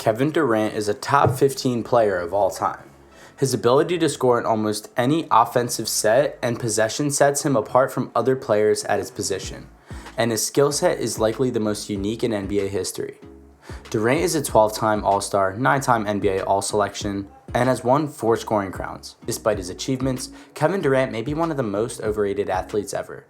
Kevin Durant is a top 15 player of all time. His ability to score in almost any offensive set and possession sets him apart from other players at his position, and his skill set is likely the most unique in NBA history. Durant is a 12-time All-Star, 9-time NBA All-Selection, and has won 4 scoring crowns. Despite his achievements, Kevin Durant may be one of the most overrated athletes ever.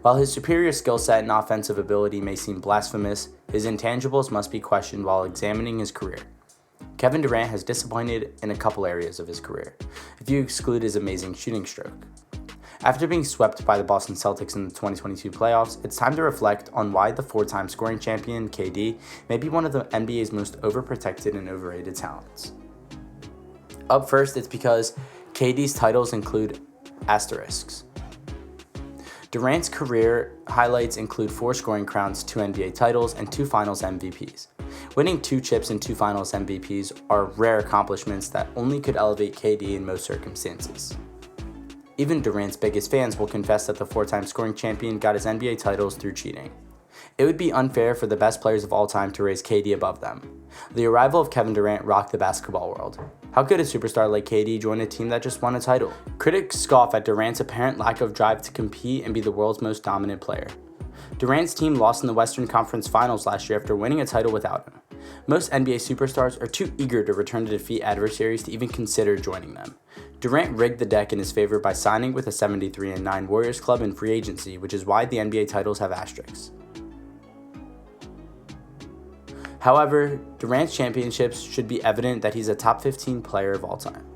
While his superior skill set and offensive ability may seem blasphemous, his intangibles must be questioned while examining his career. Kevin Durant has disappointed in a couple areas of his career, if you exclude his amazing shooting stroke. After being swept by the Boston Celtics in the 2022 playoffs, it's time to reflect on why the 4-time scoring champion, KD, may be one of the NBA's most overprotected and overrated talents. Up first, it's because KD's titles include asterisks. Durant's career highlights include 4 scoring crowns, 2 NBA titles, and 2 Finals MVPs. Winning 2 chips and 2 Finals MVPs are rare accomplishments that only could elevate KD in most circumstances. Even Durant's biggest fans will confess that the 4-time scoring champion got his NBA titles through cheating. It would be unfair for the best players of all time to raise KD above them. The arrival of Kevin Durant rocked the basketball world. How could a superstar like KD join a team that just won a title? Critics scoff at Durant's apparent lack of drive to compete and be the world's most dominant player. Durant's team lost in the Western Conference Finals last year after winning a title without him. Most NBA superstars are too eager to return to defeat adversaries to even consider joining them. Durant rigged the deck in his favor by signing with a 73-9 Warriors club in free agency, which is why the NBA titles have asterisks. However, Durant's championships should be evident that he's a top 15 player of all time.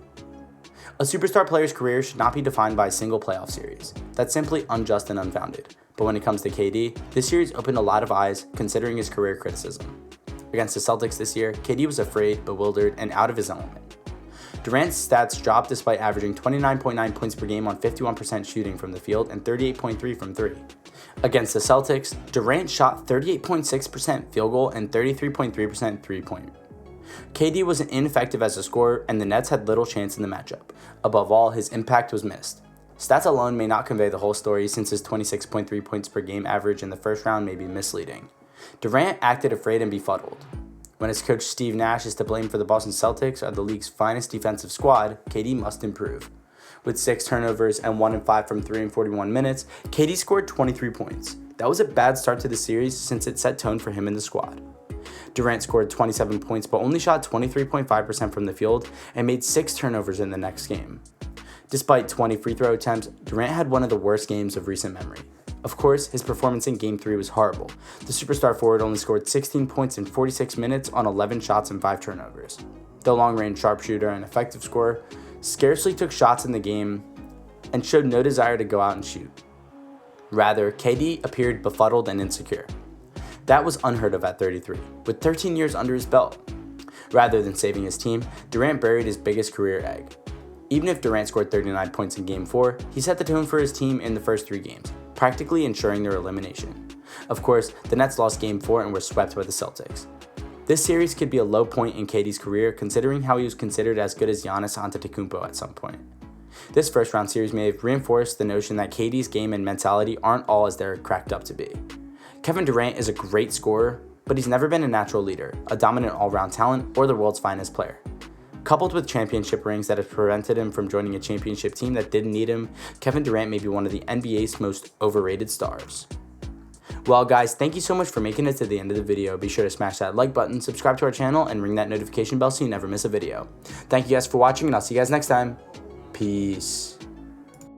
A superstar player's career should not be defined by a single playoff series. That's simply unjust and unfounded. But when it comes to KD, this series opened a lot of eyes considering his career criticism. Against the Celtics this year, KD was afraid, bewildered, and out of his element. Durant's stats dropped despite averaging 29.9 points per game on 51% shooting from the field and 38.3 from 3. Against the Celtics, Durant shot 38.6% field goal and 33.3% three-point. KD was ineffective as a scorer, and the Nets had little chance in the matchup. Above all, his impact was missed. Stats alone may not convey the whole story, since his 26.3 points per game average in the first round may be misleading. Durant acted afraid and befuddled. When his coach Steve Nash is to blame for the Boston Celtics are the league's finest defensive squad, KD must improve. With 6 turnovers and 1 and 5 from 3 in 41 minutes, KD scored 23 points. That was a bad start to the series since it set tone for him in the squad. Durant scored 27 points but only shot 23.5% from the field and made 6 turnovers in the next game. Despite 20 free throw attempts, Durant had one of the worst games of recent memory. Of course, his performance in Game 3 was horrible. The superstar forward only scored 16 points in 46 minutes on 11 shots and 5 turnovers. The long-range sharpshooter and effective scorer scarcely took shots in the game and showed no desire to go out and shoot. Rather, KD appeared befuddled and insecure. That was unheard of at 33, with 13 years under his belt. Rather than saving his team, Durant buried his biggest career egg. Even if Durant scored 39 points in Game 4, he set the tone for his team in the first 3 games, practically ensuring their elimination. Of course, the Nets lost Game 4 and were swept by the Celtics. This series could be a low point in KD's career, considering how he was considered as good as Giannis Antetokounmpo at some point. This first-round series may have reinforced the notion that KD's game and mentality aren't all as they're cracked up to be. Kevin Durant is a great scorer, but he's never been a natural leader, a dominant all-round talent, or the world's finest player. Coupled with championship rings that have prevented him from joining a championship team that didn't need him, Kevin Durant may be one of the NBA's most overrated stars. Well guys, thank you so much for making it to the end of the video. Be sure to smash that like button, subscribe to our channel, and ring that notification bell so you never miss a video. Thank you guys for watching, and I'll see you guys next time. Peace.